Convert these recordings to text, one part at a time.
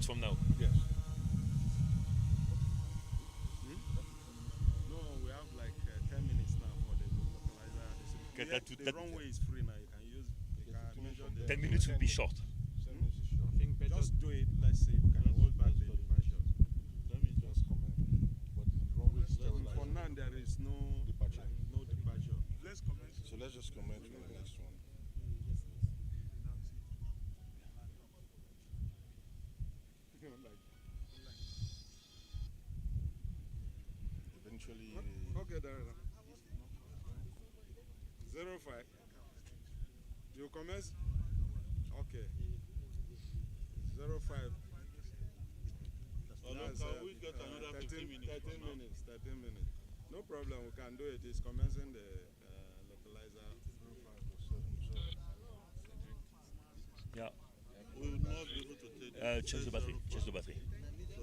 starts from now. Yes. No, we have like 10 minutes now for the localizer. Okay, The runway is free now. You can use. You can measure the 10 minutes would be short. 7 minutes is short. I think better. Just do it. Let's see if we can hold back the departures. Let me just comment. But the runway is sterilized. For now, there is no Departure. No departure. Let's comment. So let's just comment on the next one. Eventually, Okay, there. 05. You commence? Okay. 05. Can we get another 15 minutes? 13 minutes. No problem, we can do it. It's commencing the localizer. Yeah. We will not be able to take Change the battery. Change the battery. So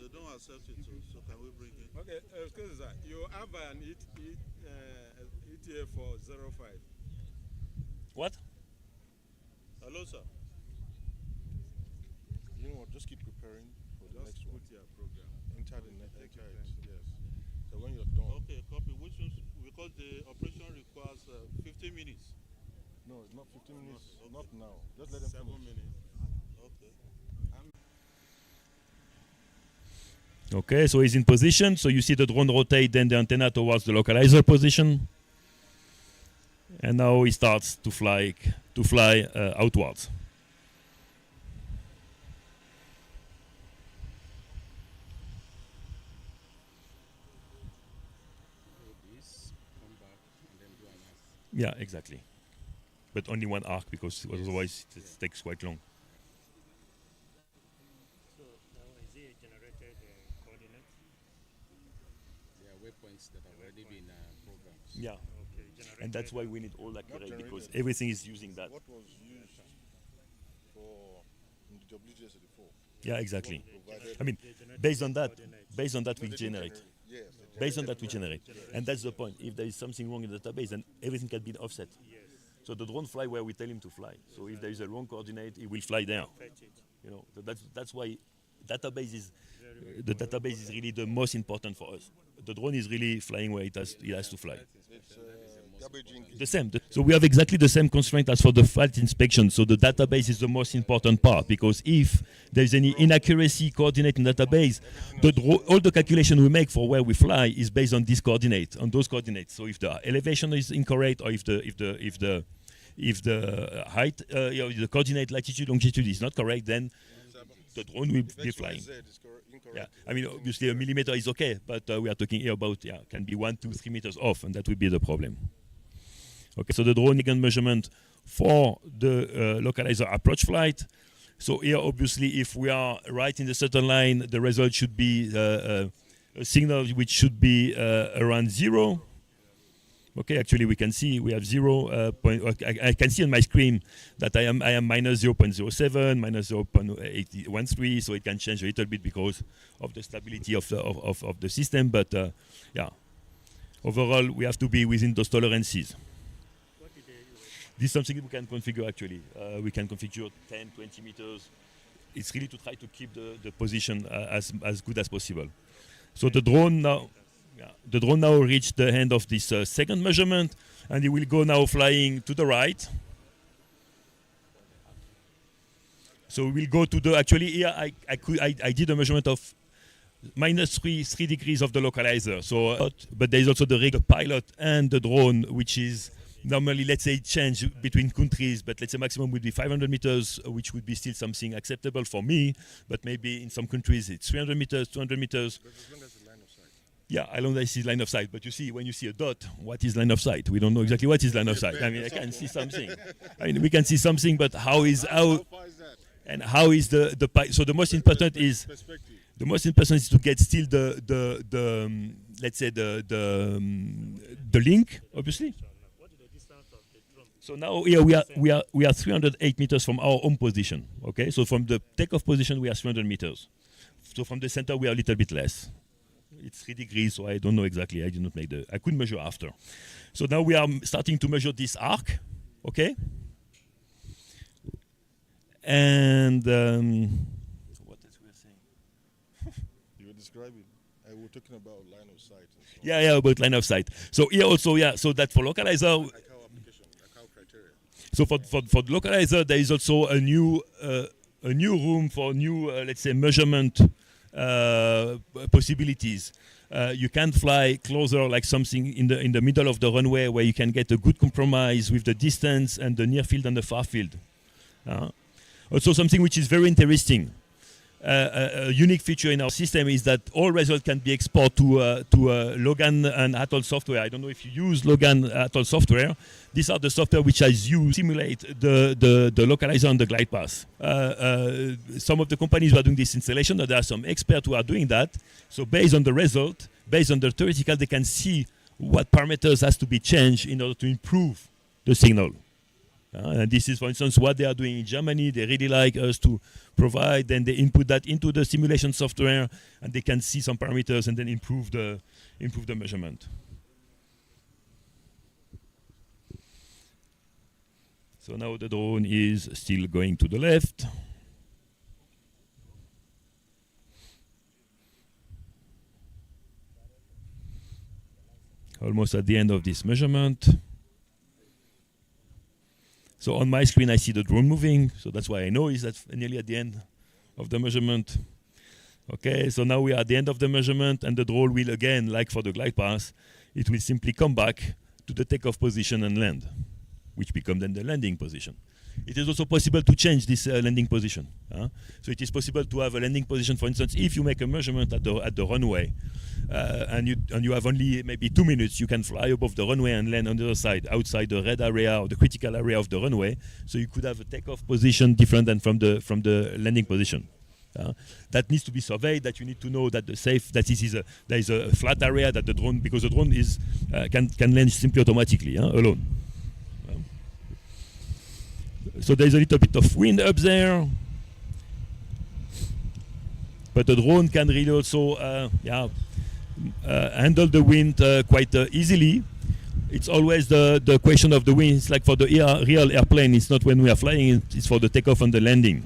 they don't accept it, so can we bring it? Okay, excuse me, sir. You have an ETA for 05. What? Hello, sir. you know what? Just keep preparing for the Just next one. put your program. Enter it. Yes. So when you're done. Okay, copy. Which is because the operation requires 15 minutes. No, it's not 15 minutes. Okay. Not now. Just let them 7 finish. minutes. Okay. Okay, so he's in position. So you see the drone rotate then the antenna towards the localizer position. And now he starts to fly outwards. This, come back, and then do an arc. Yeah, exactly. But only one arc because otherwise it takes quite long. So now is it generated coordinates? There are waypoints that have already been programmed. Yeah. Okay, generated. And that's why we need all accurate generated. because everything is using that. What was used for in the WGS84? Yeah, exactly. Provided I mean, They generate based on that, coordinates. we they generate. Yes. Based on that, we generate. And that's the point. If there is something wrong in the database, then everything can be offset. Yes, So the drone fly where we tell him to fly. So if there is a wrong coordinate, he will fly there. fetch it. You know, so that's why database is the database is really the most important for us. The drone is really flying where it has to fly. It's garbage in. The same. So we have exactly the same constraint as for the flight inspection. So the database is the most important part because if there is any inaccuracy coordinate in database, all the calculation we make for where we fly is based on this coordinate, on those coordinates. So if the elevation is incorrect or if the height, the coordinate latitude longitude is not correct, then the drone will be flying. Yeah, I mean obviously a millimeter is okay, but we are talking here about can be 1, 2, 3 meters off, and that will be the problem. Okay, so the drone again measurement for the localizer approach flight. So here, obviously, if we are right in the certain line, the result should be a signal which should be around 0. Okay, actually, we can see we have 0. I can see on my screen that I am minus 0.07, minus 0.813. So it can change a little bit because of the stability of the system. But yeah, overall, we have to be within those tolerances. This is something we can configure actually. We can configure 10, 20 meters. It's really to try to keep the position as good as possible. So the drone now reached the end of this second measurement, and it will go now flying to the right. So we will go to the, actually here I did a measurement of minus 3 degrees of the localizer. So, but there is also the pilot and the drone, which is normally, let's say, change between countries, but let's say maximum would be 500 meters, which would be still something acceptable for me. But maybe in some countries it's 300 meters, 200 meters. But as long as the line of sight. Yeah, I long as it's line of sight. But you see, when you see a dot, what is line of sight? We don't know exactly what is line of sight. I mean, I can see something. I mean, we can see something, but how far is that? and how is the so the most important is Perspective. the most important is to get still the let's say the link, obviously. So now here we are 308 meters from our home position. Okay, so from the takeoff position we are 300 meters. So from the center we are a little bit less. It's 3 degrees, so I don't know exactly. I did not make I could measure after. So now we are starting to measure this arc. Okay. And what else we were saying? You were describing. We were talking about line of sight. And so on. Yeah, about line of sight. So here also, so that for localizer, Like how application, like how criteria. so for the localizer, there is also a new room for new, let's say, measurement possibilities. You can fly closer, like something in the middle of the runway, where you can get a good compromise with the distance and the near field and the far field. Also, something which is very interesting. A unique feature in our system is that all results can be exported to Logan and Atoll software. I don't know if you use Logan Atoll software. These are the software which is used to simulate the localizer on the glide path. Some of the companies who are doing this installation, there are some experts who are doing that. So based on the result, based on the theoretical, they can see what parameters has to be changed in order to improve the signal. And this is, for instance, what they are doing in Germany. They really like us to provide, then they input that into the simulation software, and they can see some parameters and then improve the measurement. So now the drone is still going to the left. Almost at the end of this measurement. So on my screen, I see the drone moving. So that's why I know is that nearly at the end of the measurement. Okay, so now we are at the end of the measurement, and the drone will again, like for the glide path, it will simply come back to the takeoff position and land, which become then the landing position. It is also possible to change this landing position. So it is possible to have a landing position, for instance, if you make a measurement at the runway, and you have only maybe 2 minutes, you can fly above the runway and land on the other side, outside the red area or the critical area of the runway. So you could have a takeoff position different than from the landing position. That needs to be surveyed. That you need to know that there is a flat area that the drone, because the drone is can land simply automatically alone. So there is a little bit of wind up there, but the drone can really also handle the wind quite easily. It's always the question of the wind. It's like for the real airplane, it's not when we are flying, it's for the takeoff and the landing.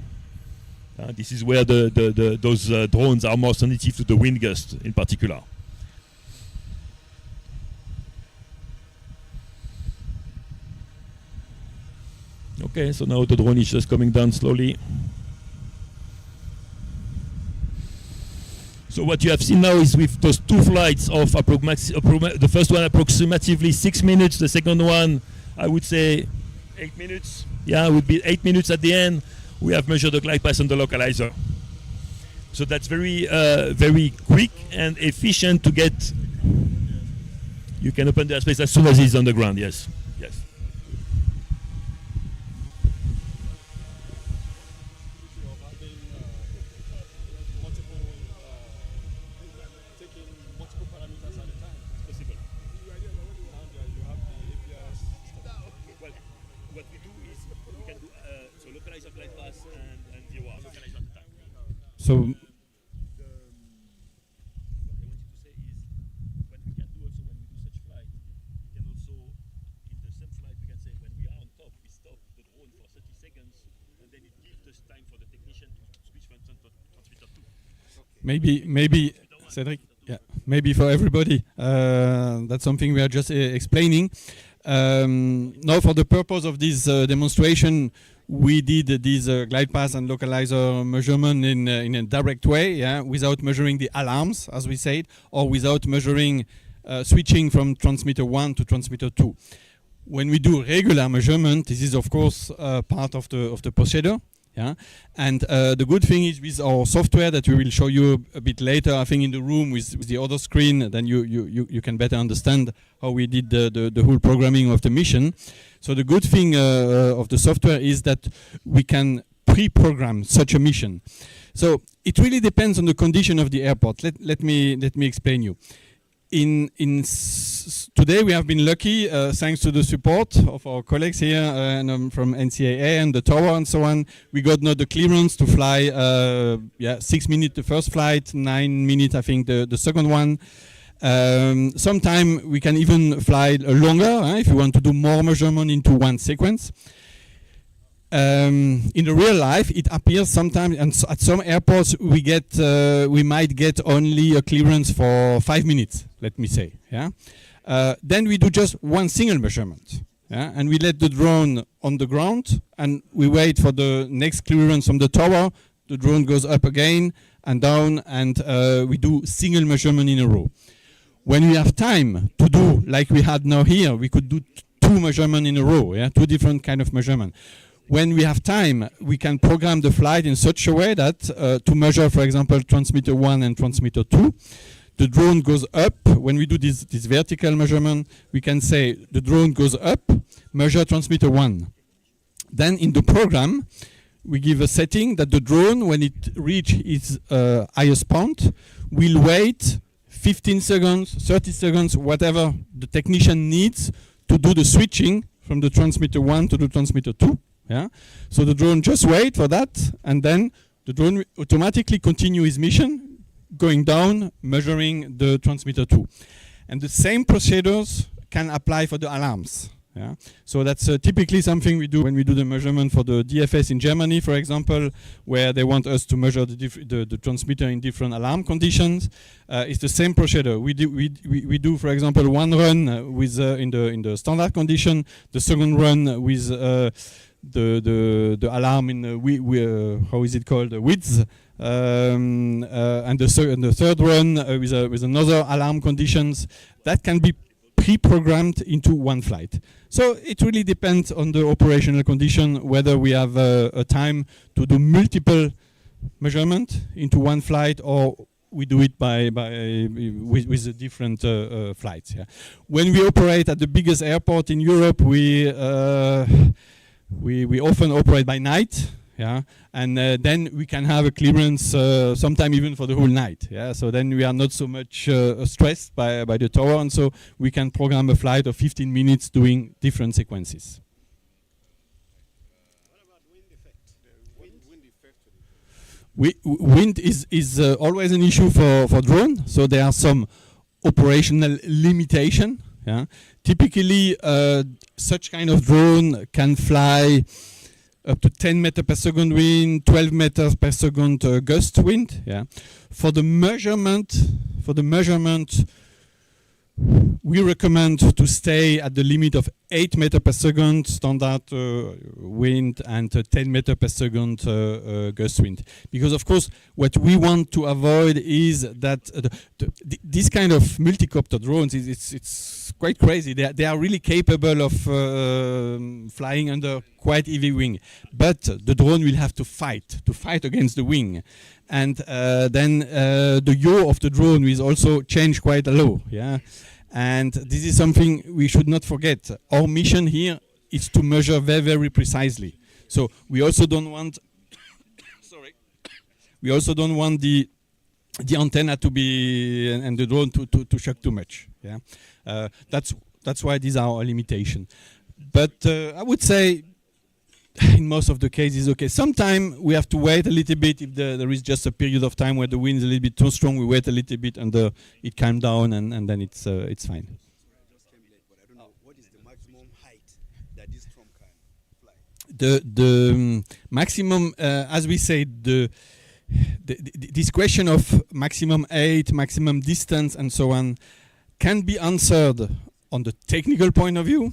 This is where those drones are more sensitive to the wind gust in particular. Okay, so now the drone is just coming down slowly. So what you have seen now is with those two flights of the first one approximately 6 minutes, the second one I would say 8 minutes. Yeah, it would be 8 minutes at the end. We have measured the glide path on the localizer. So that's very very quick and efficient to get. You can open the airspace as soon as it's on the ground, yes. Yes. So what I wanted to say is what we can do also when we do such flight, we can also, in the same flight, we can say when we are on top, we stop the drone for 30 seconds, and then it gives us time for the technician to switch from transmitter 2. maybe, Cedric, maybe for everybody, that's something we are just explaining. Now, for the purpose of this demonstration, we did this glide path and localizer measurement in a direct way, without measuring the alarms, as we said, or without measuring switching from transmitter 1 to transmitter 2. When we do regular measurement, this is of course part of the procedure. And the good thing is with our software that we will show you a bit later, I think in the room with the other screen, then you can better understand how we did the whole programming of the mission. So the good thing of the software is that we can pre-program such a mission. So it really depends on the condition of the airport. Let me explain you. Today we have been lucky, thanks to the support of our colleagues here and from NCAA and the tower and so on. We got now the clearance to fly 6 minutes the first flight, 9 minutes I think the second one. Sometime we can even fly longer if you want to do more measurement into one sequence. in the real life, it appears sometimes, and at some airports we might get only a clearance for 5 minutes, let me say. Yeah. Then we do just one single measurement, yeah? And we let the drone on the ground, and we wait for the next clearance from the tower. The drone goes up again and down, and we do single measurement in a row. When we have time to do, like we had now here, we could do two measurements in a row, yeah? Two different kind of measurement. When we have time, we can program the flight in such a way that to measure, for example, transmitter 1 and transmitter 2, the drone goes up. When we do this vertical measurement, we can say the drone goes up, measure transmitter 1. Then in the program, we give a setting that the drone, when it reaches its highest point, will wait 15 seconds, 30 seconds, whatever the technician needs to do the switching from the transmitter 1 to the transmitter 2. Yeah? So the drone just wait for that, and then the drone will automatically continue his mission, going down, measuring the transmitter 2. And the same procedures can apply for the alarms. Yeah? So that's typically something we do when we do the measurement for the DFS in Germany, for example, where they want us to measure the transmitter in different alarm conditions. It's the same procedure. We do, for example, one run with in the standard condition, the second run with the alarm in how is it called, width, and the third run with another alarm conditions that can be pre-programmed into one flight. So it really depends on the operational condition whether we have a time to do multiple measurement into one flight, or we do it with the different flights. Yeah. When we operate at the biggest airport in Europe, we often operate by night, yeah, and then we can have a clearance sometime even for the whole night. Yeah, so then we are not so much stressed by the tower, and so we can program a flight of 15 minutes doing different sequences. What about wind effect? Wind effect. Wind is always an issue for drone. So there are some operational limitation. Yeah, typically such kind of drone can fly up to 10 meters per second wind, 12 meters per second gust wind. Yeah. For the measurement, we recommend to stay at the limit of 8 meters per second standard wind and 10 meters per second gust wind. Because of course, what we want to avoid is that this kind of multicopter drones, it's quite crazy. They are really capable of flying under quite heavy wing. But the drone will have to fight against the wing. And then the yaw of the drone will also change quite a lot. Yeah? And this is something we should not forget. Our mission here is to measure very, very precisely. So we also don't want we also don't want the antenna to be and the drone to shock too much. Yeah, that's why these are our limitations. But I would say in most of the cases, okay. Sometimes we have to wait a little bit if there is just a period of time where the wind is a little bit too strong. We wait a little bit and it calms down, and then it's fine. I just came late, but I don't know what is the maximum height that this drone can fly. The maximum, as we say, this question of maximum height, maximum distance, and so on, can be answered on the technical point of view.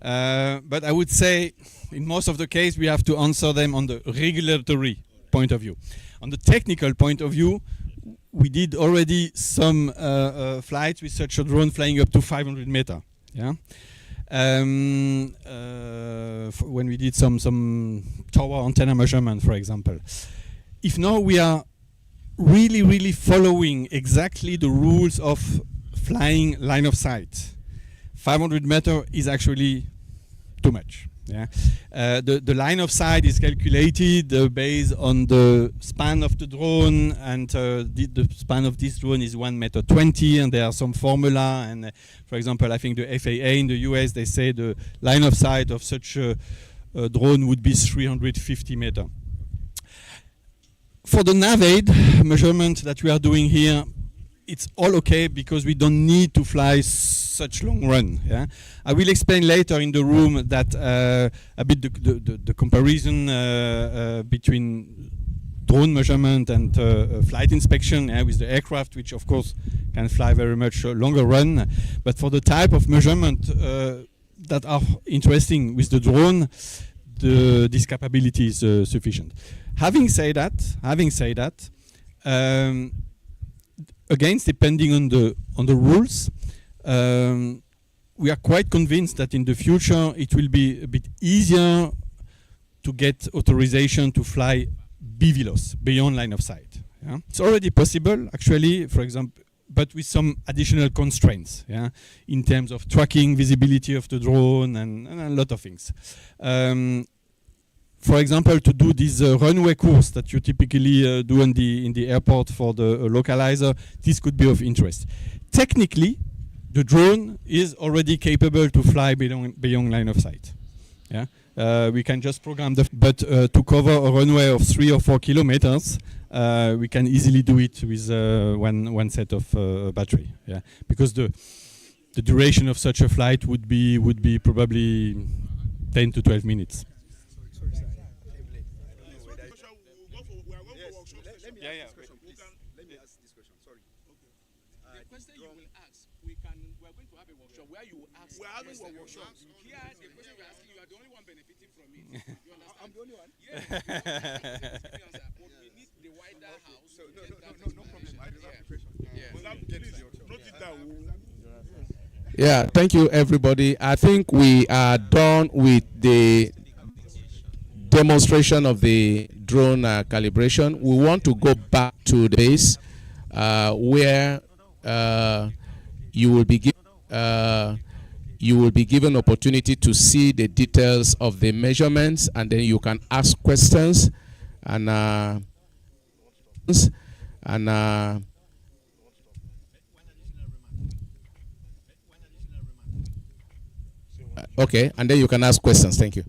But I would say, in most of the case, we have to answer them on the regulatory point of view. On the technical point of view, we did already some flights with such a drone flying up to 500 meters. Yeah. When we did some tower antenna measurement, for example. If now we are really following exactly the rules of flying line of sight, 500 meters is actually too much. Yeah, the line of sight is calculated based on the span of the drone, and the span of this drone is 1.20 meters, and there are some formula. And for example, I think the FAA in the US, they say the line of sight of such a drone would be 350 meters. For the NavAid measurement that we are doing here, it's all okay because we don't need to fly such long run. Yeah, I will explain later in the room that a bit the comparison between drone measurement and flight inspection with the aircraft, which of course can fly very much longer run. But for the type of measurement that are interesting with the drone, this capability is sufficient. Having said that, again, depending on the rules, we are quite convinced that in the future it will be a bit easier to get authorization to fly BVLOS, beyond line of sight. Yeah? It's already possible, actually, for example, but with some additional constraints, yeah, in terms of tracking, visibility of the drone, and a lot of things. For example, to do this runway course that you typically do in the airport for the localizer, this could be of interest. Technically, the drone is already capable to fly beyond line of sight. Yeah, we can just program but to cover a runway of 3 or 4 kilometers, we can easily do it with one set of battery. Yeah, because the duration of such a flight would be probably 10 to 12 minutes. I'm the only one. Yeah. But we need the wider house. So no problem. I reserve the question. Yeah, thank you, everybody. I think we are done with the demonstration of the drone calibration. We want to go back to the base where you will be given opportunity to see the details of the measurements, and then you can ask questions and okay, and then you can ask questions. Thank you.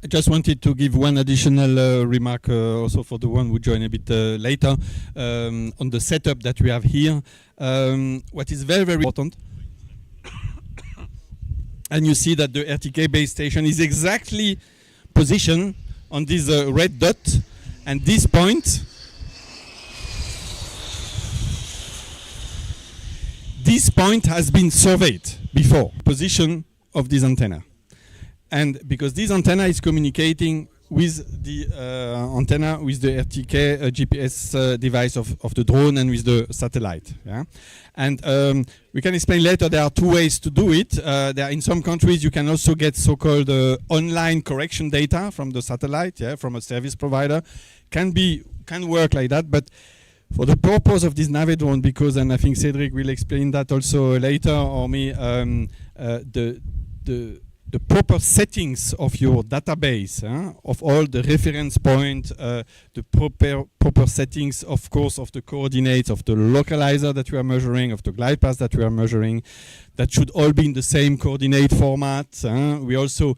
I just wanted to give one additional remark also for the one who joined a bit later on the setup that we have here. What is very, very important, and you see that the RTK base station is exactly positioned on this red dot, and this point has been surveyed before, position of this antenna. And because this antenna is communicating with the antenna, with the RTK GPS device of the drone and with the satellite. Yeah? And we can explain later there are two ways to do it. There in some countries you can also get so-called online correction data from the satellite, yeah, from a service provider. Can work like that, but for the purpose of this NavAid drone, because, and I think Cedric will explain that also later, or me, the proper settings of your database, of all the reference point, the proper settings, of course, of the coordinates, of the localizer that we are measuring, of the glide path that we are measuring, that should all be in the same coordinate format. We also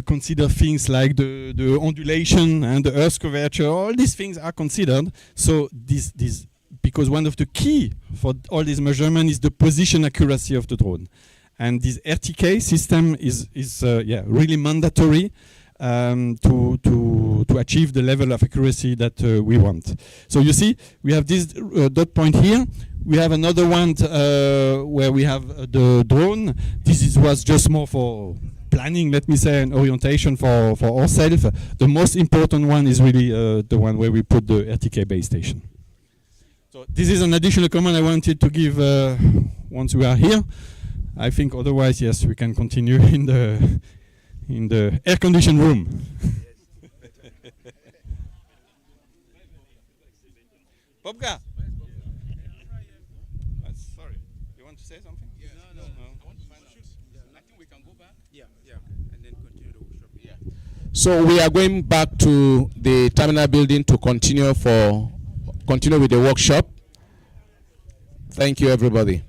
consider things like the ondulation and the earth curvature. All these things are considered. So this because one of the key for all these measurements is the position accuracy of the drone. And this RTK system is really mandatory to achieve the level of accuracy that we want. So you see, we have this dot point here. We have another one where we have the drone. This was just more for planning, let me say, and orientation for ourselves. The most important one is really the one where we put the RTK base station. So this is an additional comment I wanted to give once we are here. I think otherwise, yes, we can continue in the air-conditioned room. Popka. Sorry, you want to say something? Yeah, no. I want to find out. I think we can go back. Yeah, and then continue the workshop. Yeah. So we are going back to the terminal building to continue with the workshop. Thank you, everybody.